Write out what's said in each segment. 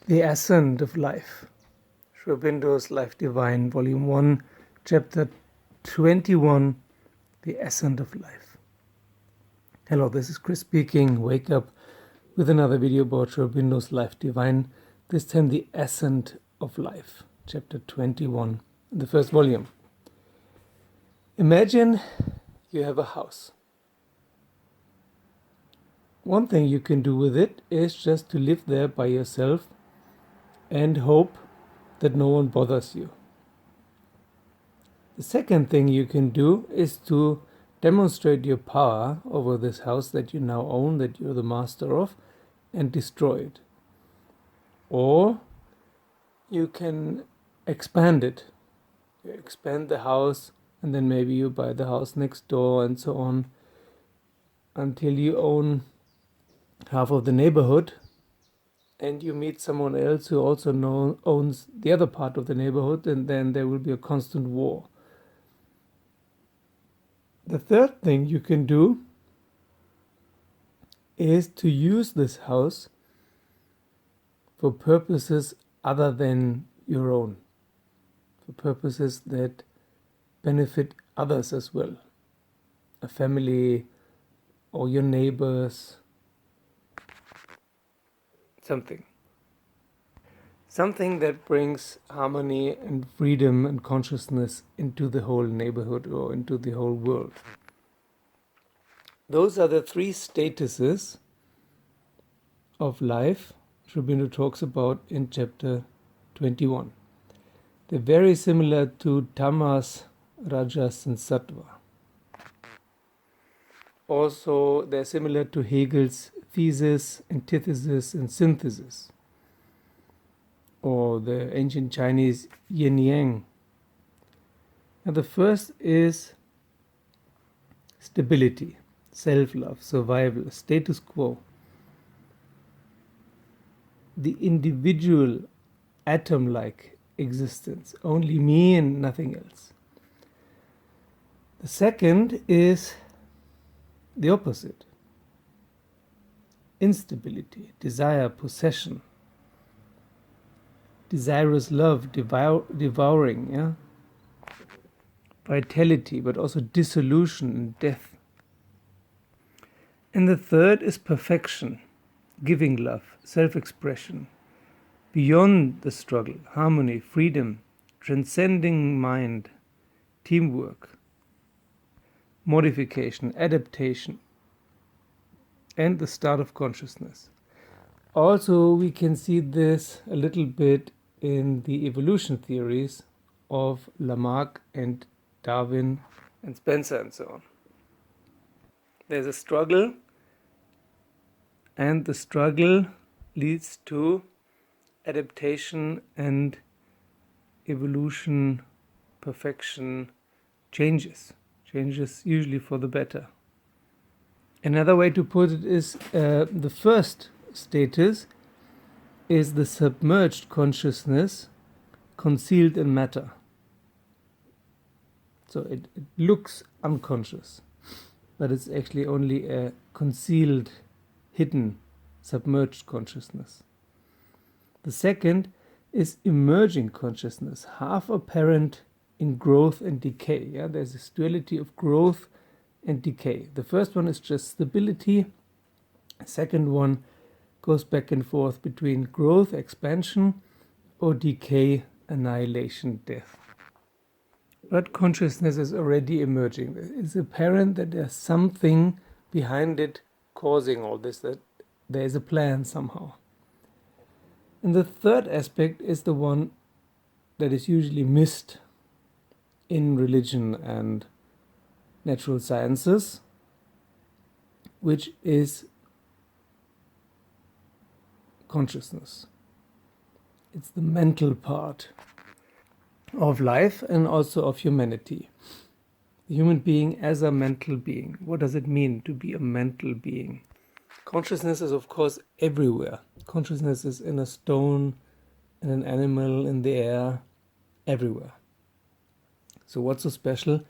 The Ascent of Life. Aurobindo's Life Divine, Volume 1, Chapter 21, The Ascent of Life. Hello, this is Chris speaking. Wake up with another video about Aurobindo's Life Divine, this time The Ascent of Life, Chapter 21, in the first volume. Imagine you have a house. One thing you can do with it is just to live there by yourself and hope that no one bothers you. The second thing you can do is to demonstrate your power over this house that you now own, that you're the master of, and destroy it. Or you can expand it. You expand the house, and then maybe you buy the house next door and so on, until you own half of the neighborhood, and you meet someone else who also owns the other part of the neighborhood, and then there will be a constant war. The third thing you can do is to use this house for purposes other than your own, for purposes that benefit others as well, a family or your neighbors. Something that brings harmony and freedom and consciousness into the whole neighborhood or into the whole world. Those are the three statuses of life Aurobindo talks about in chapter 21. They're very similar to tamas, rajas and sattva. Also, they're similar to Hegel's thesis, antithesis, and synthesis, or the ancient Chinese yin-yang. Now, the first is stability, self-love, survival, status quo. The individual atom-like existence, only me and nothing else. The second is the opposite. Instability, desire, possession, desirous love, devouring, vitality, but also dissolution and death. And the third is perfection, giving love, self-expression, beyond the struggle, harmony, freedom, transcending mind, teamwork, modification, adaptation, and the start of consciousness. Also, we can see this a little bit in the evolution theories of Lamarck and Darwin and Spencer and so on. There's a struggle, and the struggle leads to adaptation and evolution, perfection, changes usually for the better. Another way to put it is the first status is the submerged consciousness concealed in matter. So it looks unconscious, but it's actually only a concealed, hidden, submerged consciousness. The second is emerging consciousness, half apparent in growth and decay. There's this duality of growth and decay. The first one is just stability. The second one goes back and forth between growth, expansion, or decay, annihilation, death. But consciousness is already emerging. It's apparent that there's something behind it causing all this, that there is a plan somehow. And the third aspect is the one that is usually missed in religion and natural sciences, which is consciousness. It's the mental part of life and also of humanity. The human being as a mental being. What does it mean to be a mental being? Consciousness is, of course, everywhere. Consciousness is in a stone, in an animal, in the air, everywhere. So what's so special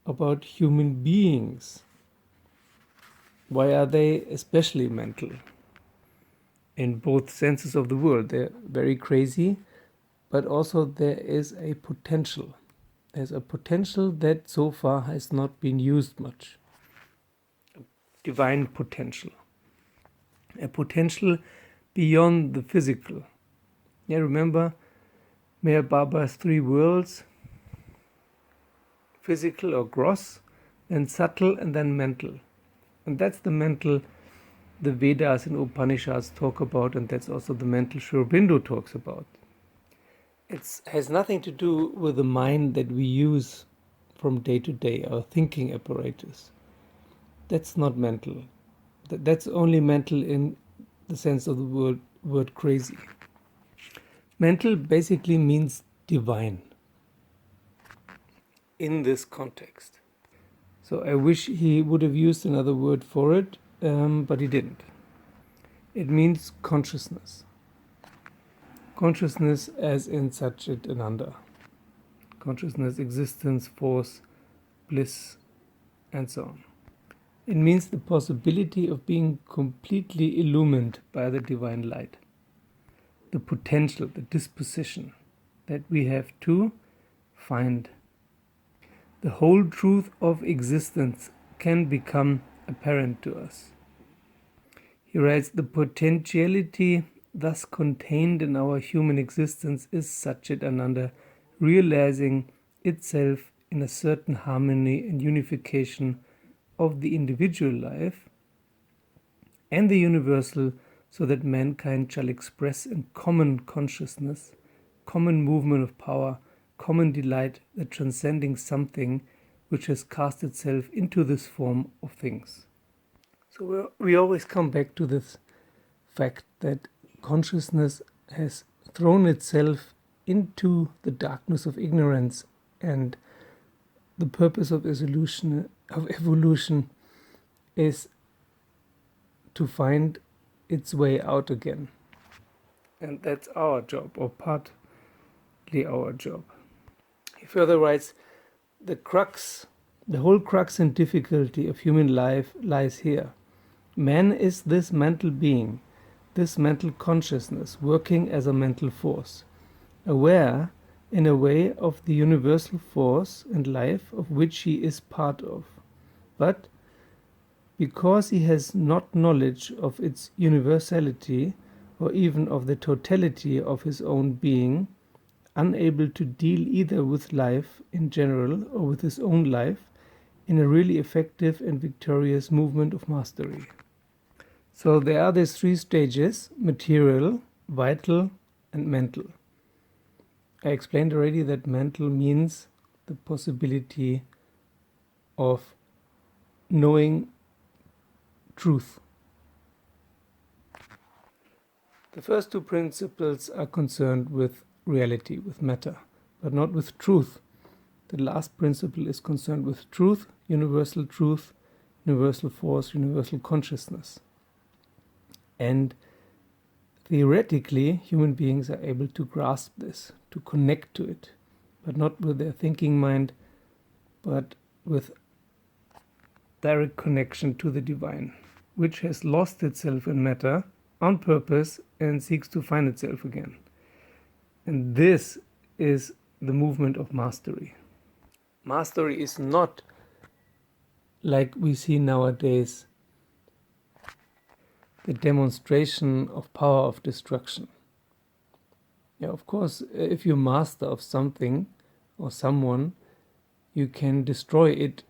about human beings? Why are they especially mental? in both senses of the word. They're very crazy, but also there is a potential. There's a potential that so far has not been used much. Divine potential. A potential beyond the physical. Yeah, remember Meher Baba's 3 worlds: physical or gross, then subtle, and then mental. And that's the mental the Vedas and Upanishads talk about, and that's also the mental Aurobindo talks about. It has nothing to do with the mind that we use from day to day, our thinking apparatus. That's not mental. That's only mental in the sense of the word crazy. Mental basically means divine in this context. So I wish he would have used another word for it, but he didn't. It means consciousness. Consciousness as in Satchit Ananda. Consciousness, existence, force, bliss, and so on. It means the possibility of being completely illumined by the divine light. The potential, the disposition that we have to find. The whole truth of existence can become apparent to us. He writes, the potentiality thus contained in our human existence is Satchit Ananda, realizing itself in a certain harmony and unification of the individual life and the universal, so that mankind shall express in common consciousness, common movement of power, common delight, the transcending something which has cast itself into this form of things. So we always come back to this fact that consciousness has thrown itself into the darkness of ignorance, and the purpose of evolution is to find its way out again. And that's our job, or partly our job. He further writes, the whole crux and difficulty of human life lies here. Man is this mental being, this mental consciousness, working as a mental force, aware in a way of the universal force and life of which he is part of. But because he has not knowledge of its universality, or even of the totality of his own being, unable to deal either with life in general or with his own life in a really effective and victorious movement of mastery. So there are these 3 stages: material, vital, and mental. I explained already that mental means the possibility of knowing truth. The first 2 principles are concerned with reality, with matter, but not with truth. The last principle is concerned with truth, universal force, universal consciousness. And theoretically, human beings are able to grasp this, to connect to it, but not with their thinking mind, but with direct connection to the divine, which has lost itself in matter on purpose and seeks to find itself again. And this is the movement of mastery. Mastery is not like we see nowadays the demonstration of power of destruction. Yeah, of course, if you're master of something or someone, you can destroy it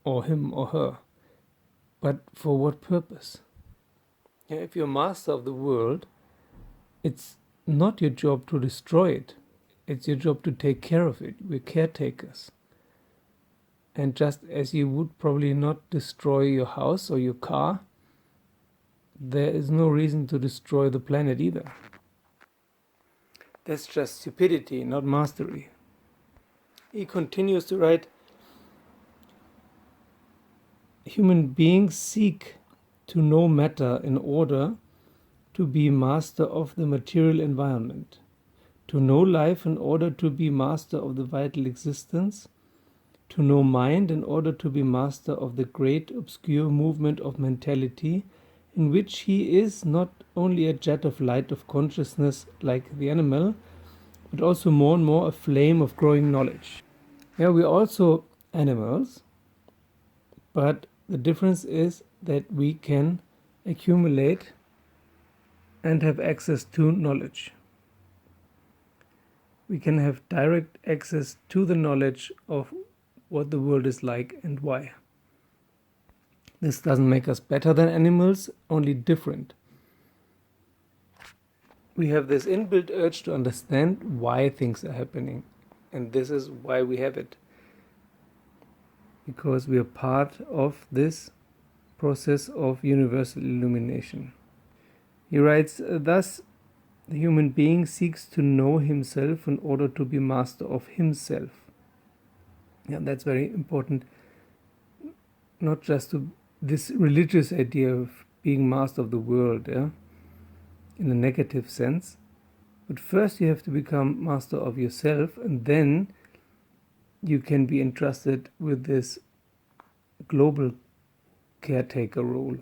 or him or her. But for what purpose? Yeah, if you're master of the world, it's not your job to destroy it. It's your job to take care of it. We're caretakers. And just as you would probably not destroy your house or your car, there is no reason to destroy the planet either. That's just stupidity, not mastery. He continues to write, human beings seek to know matter in order to be master of the material environment, to know life in order to be master of the vital existence, to know mind in order to be master of the great obscure movement of mentality, in which he is not only a jet of light of consciousness like the animal, but also more and more a flame of growing knowledge. Yeah, we're also animals, but the difference is that we can accumulate and have access to knowledge. We can have direct access to the knowledge of what the world is like and why. This doesn't make us better than animals, only different. We have this inbuilt urge to understand why things are happening, and this is why we have it. Because we are part of this process of universal illumination. He writes, thus, the human being seeks to know himself in order to be master of himself. Yeah, that's very important. Not just to this religious idea of being master of the world, yeah, in a negative sense. But first you have to become master of yourself, and then you can be entrusted with this global caretaker role.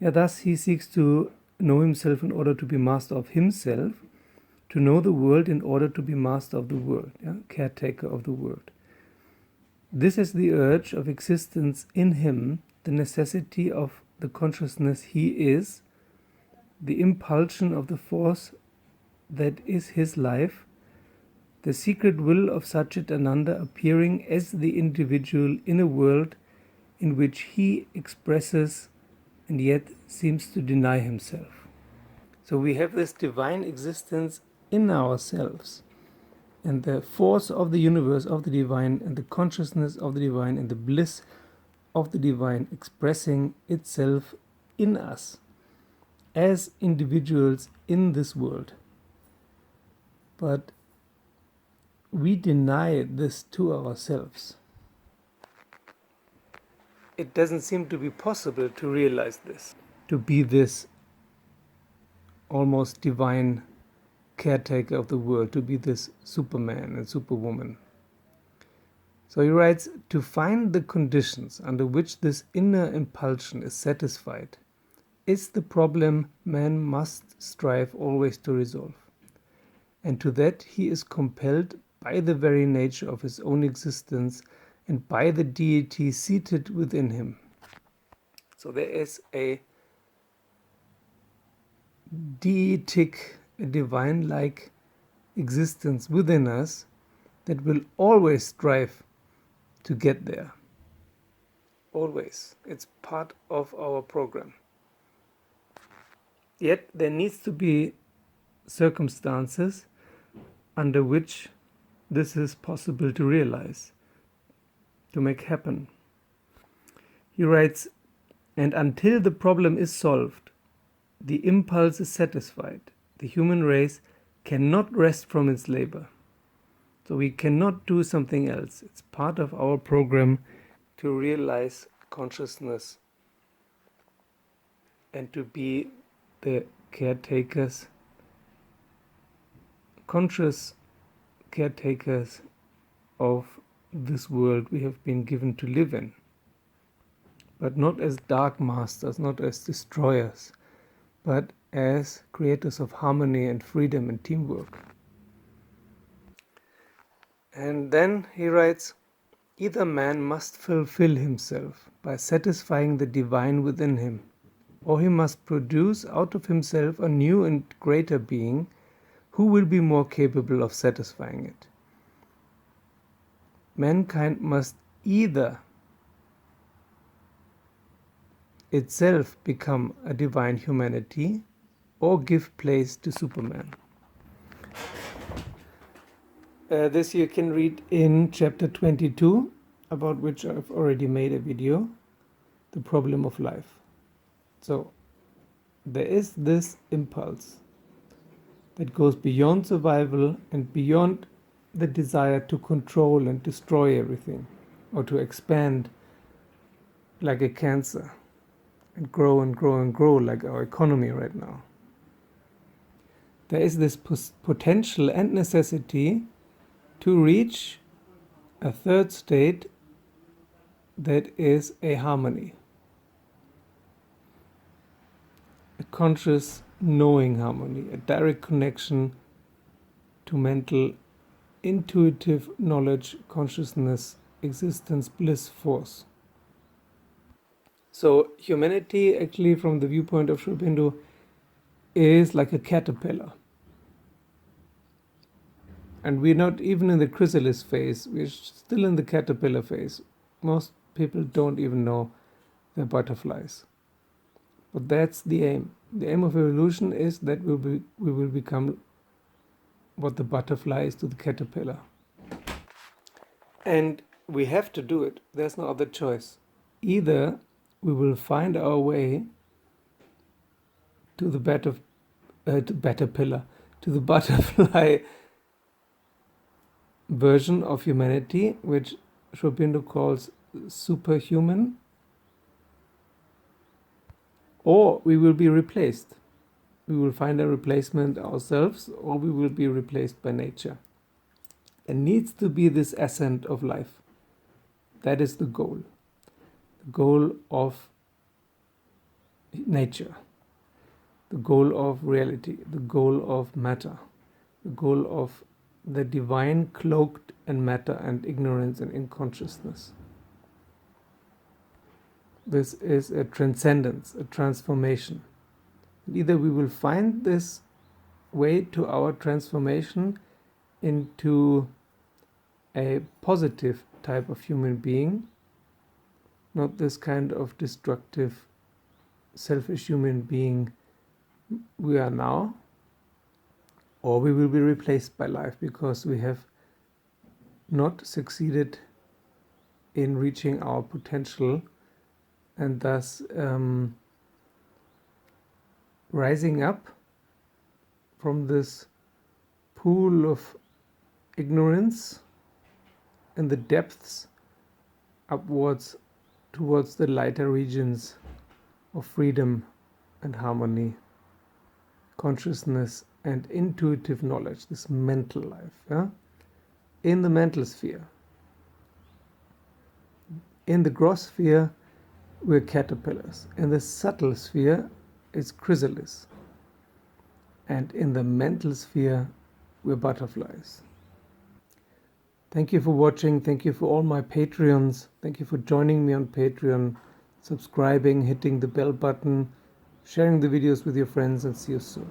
Yeah, thus he seeks to know himself in order to be master of himself, to know the world in order to be master of the world, yeah? Caretaker of the world. This is the urge of existence in him, the necessity of the consciousness he is, the impulsion of the force that is his life, the secret will of Satchit Ananda appearing as the individual in a world in which he expresses and yet seems to deny himself. So we have this divine existence in ourselves, and the force of the universe, of the divine, and the consciousness of the divine, and the bliss of the divine expressing itself in us as individuals in this world. But we deny this to ourselves. It doesn't seem to be possible to realize this, to be this almost divine caretaker of the world, to be this Superman and Superwoman. So he writes, to find the conditions under which this inner impulsion is satisfied is the problem man must strive always to resolve. And to that he is compelled by the very nature of his own existence and by the deity seated within him. So there is a deitic, a divine-like existence within us that will always strive to get there. Always. It's part of our program. Yet there needs to be circumstances under which this is possible to realize, to make happen. He writes, and until the problem is solved, the impulse is satisfied, the human race cannot rest from its labor. So we cannot do something else. It's part of our program to realize consciousness and to be the caretakers, conscious caretakers of this world we have been given to live in. But not as dark masters, not as destroyers, but as creators of harmony and freedom and teamwork. And then he writes, either man must fulfill himself by satisfying the divine within him, or he must produce out of himself a new and greater being who will be more capable of satisfying it. Mankind must either itself become a divine humanity or give place to Superman. This you can read in chapter 22, about which I've already made a video, the problem of life. So there is this impulse that goes beyond survival and beyond the desire to control and destroy everything, or to expand like a cancer and grow and grow and grow like our economy right now. There is this potential and necessity to reach a third state that is a harmony. a conscious knowing harmony, a direct connection to mental, intuitive knowledge, consciousness, existence, bliss, force. So humanity, actually, from the viewpoint of Aurobindo, is like a caterpillar. And we're not even in the chrysalis phase, we're still in the caterpillar phase. Most people don't even know they're butterflies. But that's the aim. The aim of evolution is that we will become what the butterfly is to the caterpillar. And we have to do it. There's no other choice. Either we will find our way to the to the butterfly version of humanity, which Aurobindo calls superhuman, or we will be replaced. We will find a replacement ourselves, or we will be replaced by nature. There needs to be this ascent of life. That is the goal. The goal of nature. The goal of reality. The goal of matter. The goal of the divine cloaked in matter and ignorance and unconsciousness. This is a transcendence, a transformation. Either we will find this way to our transformation into a positive type of human being, not this kind of destructive, selfish human being we are now, or we will be replaced by life because we have not succeeded in reaching our potential and thus rising up from this pool of ignorance in the depths upwards towards the lighter regions of freedom and harmony, consciousness and intuitive knowledge, this mental life. Yeah? In the mental sphere. In the gross sphere, we're caterpillars. In the subtle sphere, it's chrysalis. And in the mental sphere, we're butterflies. Thank you for watching. Thank you for all my Patreons. Thank you for joining me on Patreon, subscribing, hitting the bell button, sharing the videos with your friends, and see you soon.